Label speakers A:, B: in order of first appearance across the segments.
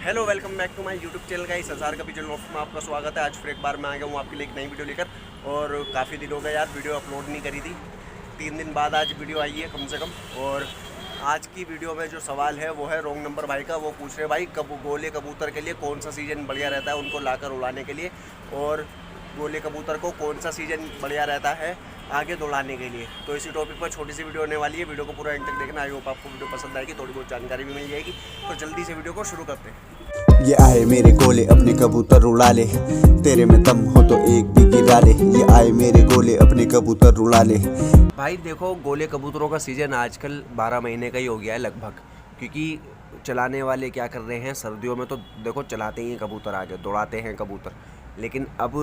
A: Hello welcome back to my YouTube channel का इस संसार का चैनल में आपका स्वागत है। आज फिर एक बार मैं आ गया हूँ आपके लिए एक नई वीडियो लेकर। और काफ़ी दिन हो गए यार, वीडियो अपलोड नहीं करी थी। 3 दिन बाद आज वीडियो आई है कम से कम। और आज की वीडियो में जो सवाल है वो है रॉन्ग नंबर भाई का। वो पूछ रहे भाई गोले कबूतर के लिए कौन सा सीज़न बढ़िया रहता है उनको लाकर उड़ाने के लिए, और गोले कबूतर को कौन सा सीज़न बढ़िया रहता है आगे दौड़ाने के लिए। तो इसी टॉपिक पर छोटी सी वीडियो होने वाली है। वीडियो को पूरा एंड तक देखना। आई होप आपको वीडियो पसंद आएगी, थोड़ी बहुत जानकारी भी मिल जाएगी। तो जल्दी से वीडियो को शुरू करते हैं।
B: ये आए मेरे गोले अपने कबूतर उड़ा ले, तेरे में दम हो तो एक भी गिरा ले। ये आए मेरे गोले अपने कबूतर उड़ा ले।
A: भाई देखो, गोले कबूतरों का सीज़न आजकल 12 महीने का ही हो गया है लगभग। क्योंकि चलाने वाले क्या कर रहे हैं, सर्दियों में तो देखो चलाते ही हैं कबूतर, आगे दौड़ाते हैं कबूतर। लेकिन अब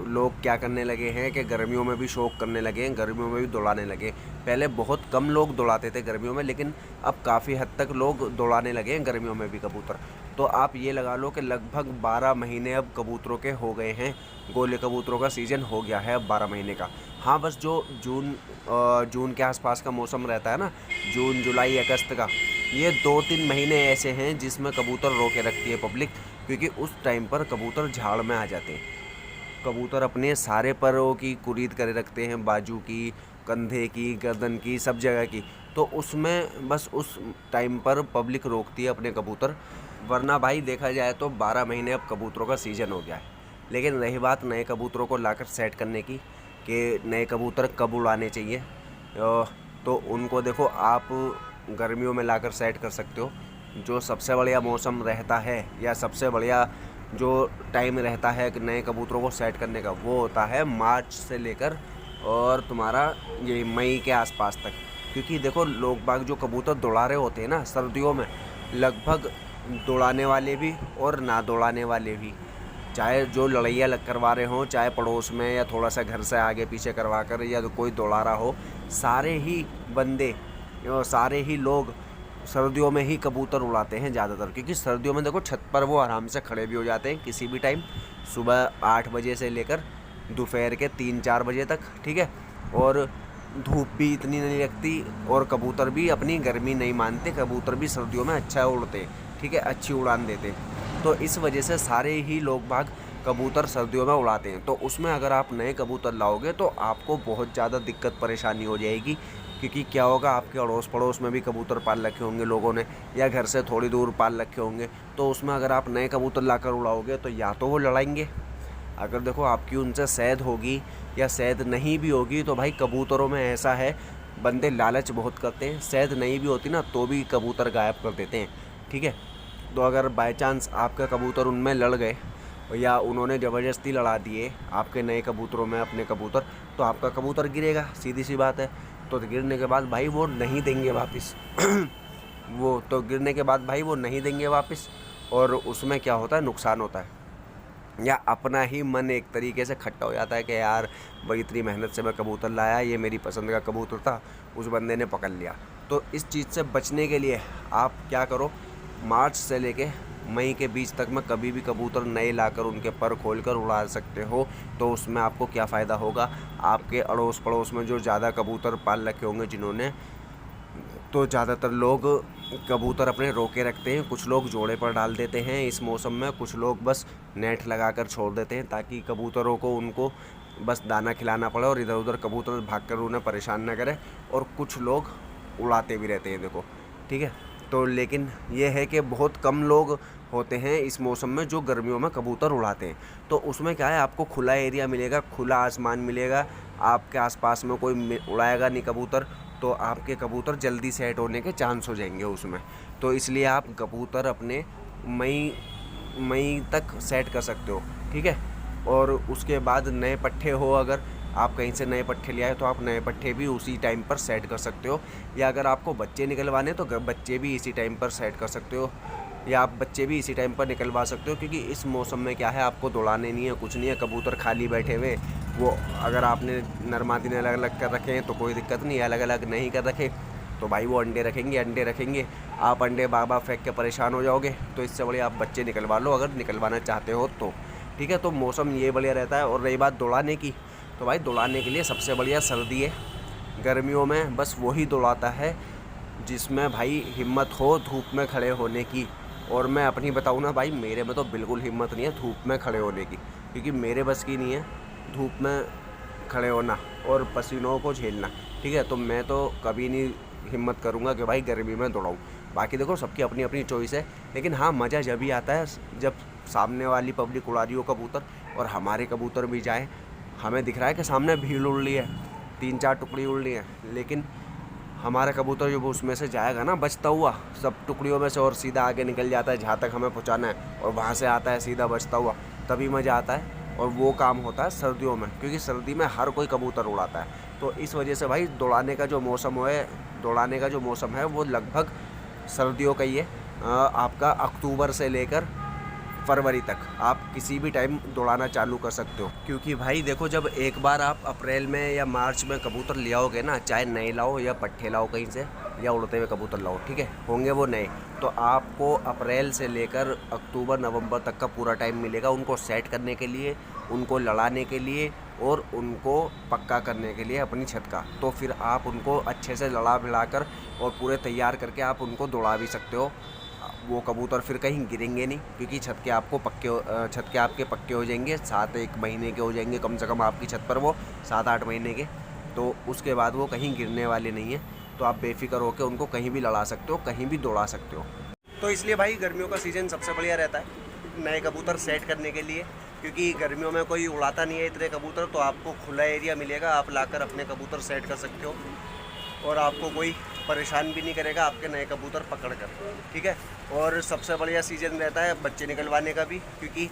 A: लोग क्या करने लगे हैं कि गर्मियों में भी शौक करने लगे हैं, गर्मियों में भी दौड़ाने लगे। पहले बहुत कम लोग दौड़ाते थे गर्मियों में, लेकिन अब काफ़ी हद तक लोग दौड़ाने लगे हैं गर्मियों में भी कबूतर। तो आप ये लगा लो कि लगभग 12 महीने अब कबूतरों के हो गए हैं। गोले कबूतरों का सीज़न हो गया है अब 12 महीने का। हाँ, बस जो जून के आसपास का मौसम रहता है ना, जून जुलाई अगस्त का, ये 2-3 महीने ऐसे हैं जिसमें कबूतर रोके रखती है पब्लिक। क्योंकि उस टाइम पर कबूतर झाड़ में आ जाते हैं। कबूतर अपने सारे परों की कुरीद करे रखते हैं, बाजू की, कंधे की, गर्दन की, सब जगह की। तो उसमें बस उस टाइम पर पब्लिक रोकती है अपने कबूतर। वरना भाई देखा जाए तो 12 महीने अब कबूतरों का सीज़न हो गया है। लेकिन रही बात नए कबूतरों को लाकर सेट करने की कि नए कबूतर कब उड़ाने चाहिए, तो उनको देखो आप गर्मियों में लाकर सेट कर सकते हो। जो सबसे बढ़िया मौसम रहता है या सबसे बढ़िया जो टाइम रहता है कि नए कबूतरों को सेट करने का, वो होता है मार्च से लेकर और तुम्हारा ये मई के आसपास तक। क्योंकि देखो लोग बाग जो कबूतर दौड़ा रहे होते हैं ना सर्दियों में, लगभग दौड़ाने वाले भी और ना दौड़ाने वाले भी, चाहे जो लड़ैया करवा रहे हों, चाहे पड़ोस में या थोड़ा सा घर से आगे पीछे करवा कर या तो कोई दौड़ा रहा हो, सारे ही बंदे और सारे ही लोग सर्दियों में ही कबूतर उड़ाते हैं ज़्यादातर। क्योंकि सर्दियों में देखो छत पर वो आराम से खड़े भी हो जाते हैं किसी भी टाइम, सुबह 8 बजे से लेकर दोपहर के 3-4 बजे तक, ठीक है। और धूप भी इतनी नहीं लगती और कबूतर भी अपनी गर्मी नहीं मानते। कबूतर भी सर्दियों में अच्छा उड़ते, ठीक है, अच्छी उड़ान देते। तो इस वजह से सारे ही लोग बाग कबूतर सर्दियों में उड़ाते हैं। तो उसमें अगर आप नए कबूतर लाओगे तो आपको बहुत ज़्यादा दिक्कत परेशानी हो जाएगी। क्योंकि क्या होगा, आपके अड़ोस पड़ोस में भी कबूतर पाल रखे होंगे लोगों ने, या घर से थोड़ी दूर पाल रखे होंगे। तो उसमें अगर आप नए कबूतर लाकर उड़ाओगे तो या तो वो लड़ाएंगे, अगर देखो आपकी उनसे सैद होगी या सैद नहीं भी होगी तो भाई कबूतरों में ऐसा है, बंदे लालच बहुत करते हैं। सैद नहीं भी होती ना तो भी कबूतर गायब कर देते हैं, ठीक है। तो अगर बाय चांस आपका कबूतर उनमें लड़ गए या उन्होंने ज़बरदस्ती लड़ा दिए आपके नए कबूतरों में अपने कबूतर, तो आपका कबूतर गिरेगा, सीधी सी बात है। तो गिरने के बाद भाई वो नहीं देंगे वापस वो तो गिरने के बाद भाई वो नहीं देंगे वापस। और उसमें क्या होता है, नुकसान होता है, या अपना ही मन एक तरीके से खट्टा हो जाता है कि यार बड़ी इतनी मेहनत से मैं कबूतर लाया, ये मेरी पसंद का कबूतर था, उस बंदे ने पकड़ लिया। तो इस चीज़ से बचने के लिए आप क्या करो, मार्च से लेके मई के बीच तक में कभी भी कबूतर नए लाकर उनके पर खोलकर उड़ा सकते हो। तो उसमें आपको क्या फ़ायदा होगा, आपके अड़ोस पड़ोस में जो ज़्यादा कबूतर पाल रखे होंगे जिन्होंने, तो ज़्यादातर लोग कबूतर अपने रोके रखते हैं। कुछ लोग जोड़े पर डाल देते हैं इस मौसम में, कुछ लोग बस नेट लगाकर छोड़ देते हैं ताकि कबूतरों को उनको बस दाना खिलाना पड़े और इधर उधर कबूतर भागकर उन्हें परेशान न करे। और कुछ लोग उड़ाते भी रहते हैं, देखो, ठीक है। तो लेकिन ये है कि बहुत कम लोग होते हैं इस मौसम में जो गर्मियों में कबूतर उड़ाते हैं। तो उसमें क्या है, आपको खुला एरिया मिलेगा, खुला आसमान मिलेगा, आपके आसपास में कोई उड़ाएगा नहीं कबूतर, तो आपके कबूतर जल्दी सेट होने के चांस हो जाएंगे उसमें। तो इसलिए आप कबूतर अपने मई तक सेट कर सकते हो, ठीक है। और उसके बाद नए पट्ठे हो, अगर आप कहीं से नए पट्ठे ले आए तो आप नए पट्ठे भी उसी टाइम पर सेट कर सकते हो। या अगर आपको बच्चे निकलवाने तो बच्चे भी इसी टाइम पर सेट कर सकते हो, या आप बच्चे भी इसी टाइम पर निकलवा सकते हो। क्योंकि इस मौसम में क्या है, आपको दौड़ाने नहीं है, कुछ नहीं है, कबूतर खाली बैठे हुए। वो अगर आपने नर मादी अलग अलग कर रखे हैं तो कोई दिक्कत नहीं है, अलग अलग नहीं कर रखे तो भाई वो अंडे रखेंगे, आप अंडे बाबा फेंक के परेशान हो जाओगे। तो इससे बढ़िया आप बच्चे निकलवा लो अगर निकलवाना चाहते हो तो, ठीक है। तो मौसम ये बढ़िया रहता है। और रही बात दौड़ाने की, तो भाई दौड़ाने के लिए सबसे बढ़िया सर्दी है। गर्मियों में बस वही दौड़ाता है जिसमें भाई हिम्मत हो धूप में खड़े होने की, और मैं अपनी बताऊँ ना भाई, मेरे में तो बिल्कुल हिम्मत नहीं है धूप में खड़े होने की, क्योंकि मेरे बस की नहीं है धूप में खड़े होना और पसीनों को झेलना, ठीक है। तो मैं तो कभी नहीं हिम्मत करूँगा कि भाई गर्मी में दौड़ाऊँ। बाकी देखो सबकी अपनी अपनी चॉइस है, लेकिन हाँ मज़ा जब भी आता है जब सामने वाली पब्लिक उड़ा रही हो कबूतर और हमारे कबूतर भी जाए। हमें दिख रहा है कि सामने भीड़ उड़ रही है, 3-4 टुकड़ी उड़ रही है, लेकिन हमारा कबूतर जो वो उसमें से जाएगा ना बचता हुआ सब टुकड़ियों में से और सीधा आगे निकल जाता है जहाँ तक हमें पहुँचाना है, और वहाँ से आता है सीधा बचता हुआ, तभी मज़ा आता है। और वो काम होता है सर्दियों में, क्योंकि सर्दी में हर कोई कबूतर उड़ाता है। तो इस वजह से भाई दौड़ाने का जो मौसम है वो लगभग सर्दियों का ही है। आपका अक्टूबर से लेकर फरवरी तक आप किसी भी टाइम दौड़ाना चालू कर सकते हो, क्योंकि भाई देखो जब एक बार आप अप्रैल में या मार्च में कबूतर ले आओगे ना, चाहे नए लाओ या पट्ठे लाओ कहीं से या उड़ते हुए कबूतर लाओ, ठीक है, होंगे वो नए, तो आपको अप्रैल से लेकर अक्टूबर नवंबर तक का पूरा टाइम मिलेगा उनको सेट करने के लिए, उनको लड़ाने के लिए और उनको पक्का करने के लिए अपनी छत का। तो फिर आप उनको अच्छे से लड़ा भिड़ा कर और पूरे तैयार करके आप उनको दौड़ा भी सकते हो। वो कबूतर फिर कहीं गिरेंगे नहीं, क्योंकि छत के आपके पक्के हो जाएंगे, 7-1 महीने के हो जाएंगे कम से कम आपकी छत पर वो 7-8 महीने के। तो उसके बाद वो कहीं गिरने वाले नहीं हैं, तो आप बेफिक्र होकर उनको कहीं भी लड़ा सकते हो, कहीं भी दौड़ा सकते हो। तो इसलिए भाई गर्मियों का सीज़न सबसे बढ़िया रहता है नए कबूतर सेट करने के लिए, क्योंकि गर्मियों में कोई उड़ाता नहीं है इतने कबूतर, तो आपको खुला एरिया मिलेगा, आप लाकर अपने कबूतर सेट कर सकते हो और आपको कोई परेशान भी नहीं करेगा आपके नए कबूतर पकड़ कर, ठीक है। और सबसे बढ़िया सीज़न रहता है बच्चे निकलवाने का भी, क्योंकि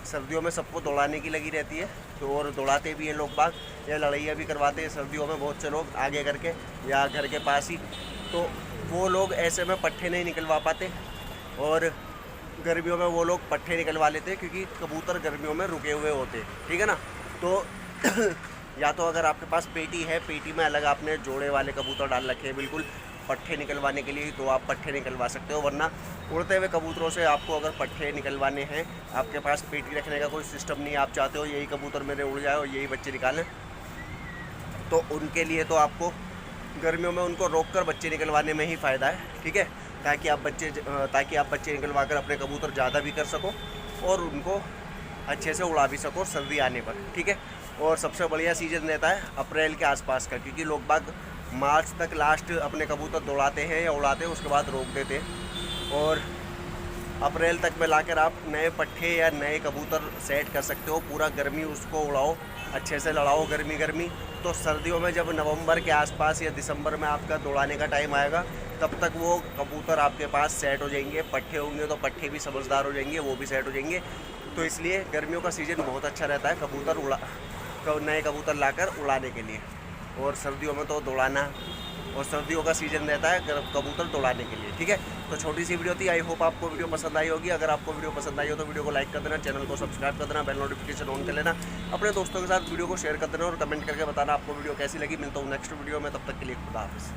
A: सर्दियों में सबको दौड़ाने की लगी रहती है, तो और दौड़ाते भी हैं लोग बाग या लड़ाइयाँ भी करवाते हैं सर्दियों में बहुत से लोग आगे करके या घर के पास ही, तो वो लोग ऐसे में पट्ठे नहीं निकलवा पाते और गर्मियों में वो लोग पट्ठे निकलवा लेते हैं, क्योंकि कबूतर गर्मियों में रुके हुए होते हैं, ठीक है ना। तो या तो अगर आपके पास पेटी है, पेटी में अलग आपने जोड़े वाले कबूतर डाल रखे हैं बिल्कुल पट्ठे निकलवाने के लिए, तो आप पट्ठे निकलवा सकते हो। वरना उड़ते हुए कबूतरों से आपको अगर पट्ठे निकलवाने हैं, आपके पास पेटी रखने का कोई सिस्टम नहीं, आप चाहते हो यही कबूतर मेरे उड़ जाए और यही बच्चे निकालें, तो उनके लिए तो आपको गर्मियों में उनको रोक कर बच्चे निकलवाने में ही फ़ायदा है, ठीक है, ताकि आप बच्चे निकलवा कर अपने कबूतर ज़्यादा भी कर सको और उनको अच्छे से उड़ा भी सको सर्दी आने पर, ठीक है। और सबसे बढ़िया सीज़न रहता है अप्रैल के आसपास का, क्योंकि लोग बाग मार्च तक लास्ट अपने कबूतर दौड़ाते हैं या उड़ाते हैं, उसके बाद रोक देते हैं, और अप्रैल तक में लाकर आप नए पट्ठे या नए कबूतर सेट कर सकते हो। पूरा गर्मी उसको उड़ाओ, अच्छे से लड़ाओ गर्मी। तो सर्दियों में जब नवंबर के आसपास या दिसंबर में आपका दौड़ाने का टाइम आएगा, तब तक वो कबूतर आपके पास सेट हो जाएंगे। पट्ठे होंगे तो पट्ठे भी समझदार हो जाएंगे, वो भी सेट हो जाएंगे। तो इसलिए गर्मियों का सीज़न बहुत अच्छा रहता है नए कबूतर लाकर उड़ाने के लिए, और सर्दियों में तो दौड़ाना, और सर्दियों का सीज़न रहता है कबूतर दौड़ाने के लिए, ठीक है। तो छोटी सी वीडियो थी, आई होप आपको वीडियो पसंद आई होगी। अगर आपको वीडियो पसंद आई हो तो वीडियो को लाइक कर देना, चैनल को सब्सक्राइब कर देना, बेल नोटिफिकेशन ऑन कर लेना, अपने दोस्तों के साथ वीडियो को शेयर कर देना और कमेंट करके बताना आपको वीडियो कैसी लगी। मिलता हूँ नेक्स्ट वीडियो में, तब तक के लिए खुदा हाफिज़।